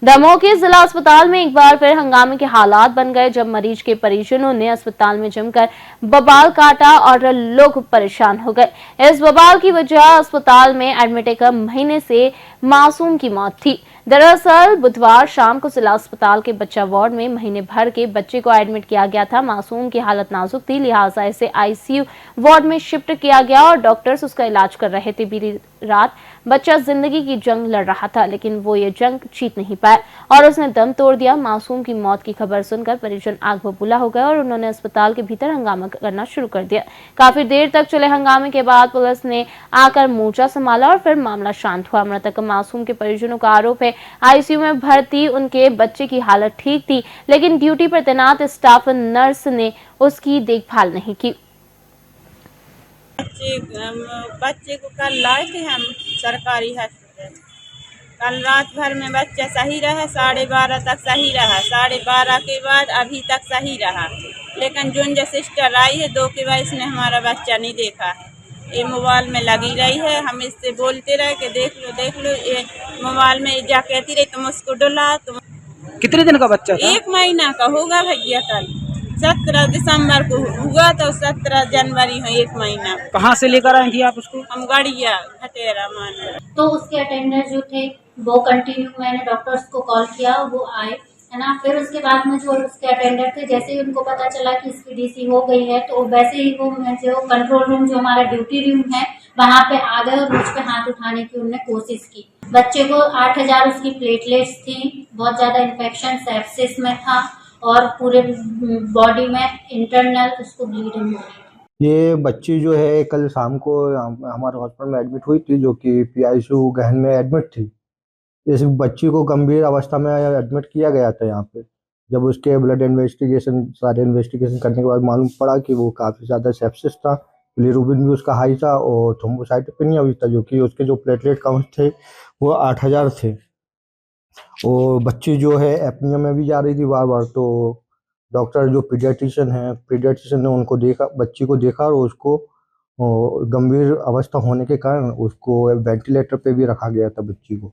दमोह के जिला अस्पताल में एक बार फिर हंगामे के हालात बन गए जब मरीज के परिजनों ने अस्पताल में जमकर बवाल काटा और लोग परेशान हो गए। इस बवाल की वजह अस्पताल में एडमिट एक महीने से मासूम की मौत थी। दरअसल बुधवार शाम को जिला अस्पताल के बच्चा वार्ड में महीने भर के बच्चे को एडमिट किया गया था। मासूम की हालत नाजुक थी, लिहाजा इसे आईसीयू वार्ड में शिफ्ट किया गया और डॉक्टर्स उसका इलाज कर रहे थे। बीती रात बच्चा जिंदगी की जंग लड़ रहा था, लेकिन वो ये जंग जीत नहीं पाया और उसने दम तोड़ दिया। मासूम की मौत की खबर सुनकर परिजन आग बबूला हो गए और उन्होंने अस्पताल के भीतर हंगामा करना शुरू कर दिया। काफी देर तक चले हंगामे के बाद पुलिस ने आकर मोर्चा संभाला और फिर मामला शांत हुआ। मृतक मासूम के परिजनों का आरोप है आईसीयू में भर्ती उनके बच्चे की हालत ठीक थी, लेकिन ड्यूटी पर तैनात स्टाफ नर्स ने उसकी देखभाल नहीं की। बच्चे को कल लाए थे हम सरकारी हॉस्पिटल। कल रात भर में बच्चा सही रहा, 12:30 तक सही रहा, 12:30 के बाद अभी तक सही रहा, लेकिन जो सिस्टर आई है 2 के बाद इसने हमारा बच्चा नहीं देखा है। ये मोबाइल में लगी रही है, हम इससे बोलते रहे कि देख लो, ये मोबाइल में जा कहती रही तुम उसको डुला। तुम कितने दिन का बच्चा था? 1 महीना का होगा भैया। कल 17 दिसंबर को हुआ तो 17 जनवरी है 1 महीना। कहाँ से लेकर आए थी आप उसको? हम गड़िया घटेरा मान। तो उसके अटेंडर जो थे वो कंटिन्यू, मैंने डॉक्टर्स को कॉल किया, वो आए, है ना। फिर उसके बाद में जो उसके अटेंडर थे, जैसे ही उनको पता चला कि इसकी डीसी हो गई है, तो वैसे ही वो जो कंट्रोल रूम जो हमारा ड्यूटी रूम है वहां पे आ गए और मुझ पे हाथ उठाने की उन्होंने कोशिश की। बच्चे को 8,000 उसकी प्लेटलेट्स थी, बहुत ज्यादा इन्फेक्शन सेप्सिस में था और पूरे बॉडी में इंटरनल उसको ब्लीडिंग हो रही थी। ये बच्ची जो है कल शाम को हमारे हॉस्पिटल में एडमिट हुई थी, जो कि पीआईसीयू गहन में एडमिट थी। इस बच्ची को गंभीर अवस्था में एडमिट किया गया था यहाँ पे। जब उसके ब्लड इन्वेस्टिगेशन सारे इन्वेस्टिगेशन करने के बाद मालूम पड़ा कि वो काफ़ी ज़्यादा सेप्सिस था, बिलीरुबिन भी उसका हाई था और थ्रोम्बोसाइटोपेनिया भी था, जो कि उसके जो प्लेटलेट काउंट थे वो 8,000 थे। और बच्ची जो है एपनिया में भी जा रही थी बार बार। तो डॉक्टर जो पीडियाट्रिशियन ने उनको देखा, बच्ची को देखा और उसको गंभीर अवस्था होने के कारण उसको वेंटिलेटर पे भी रखा गया था बच्ची को,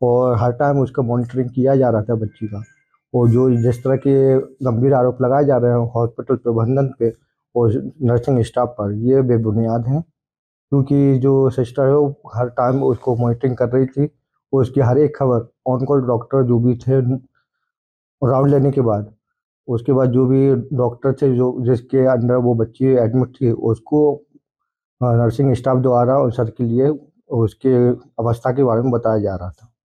और हर टाइम उसका मॉनिटरिंग किया जा रहा था बच्ची का। और जो जिस तरह के गंभीर आरोप लगाए जा रहे हैं हॉस्पिटल प्रबंधन पे और नर्सिंग स्टाफ पर, ये बेबुनियाद हैं, क्योंकि जो सिस्टर है वो हर टाइम उसको मॉनिटरिंग कर रही थी और उसकी हर एक खबर ऑन कॉल डॉक्टर जो भी थे राउंड लेने के बाद, उसके बाद जो भी डॉक्टर थे जो जिसके अंडर वो बच्ची एडमिट थी, उसको नर्सिंग स्टाफ द्वारा और सर के लिए उसके अवस्था के बारे में बताया जा रहा था।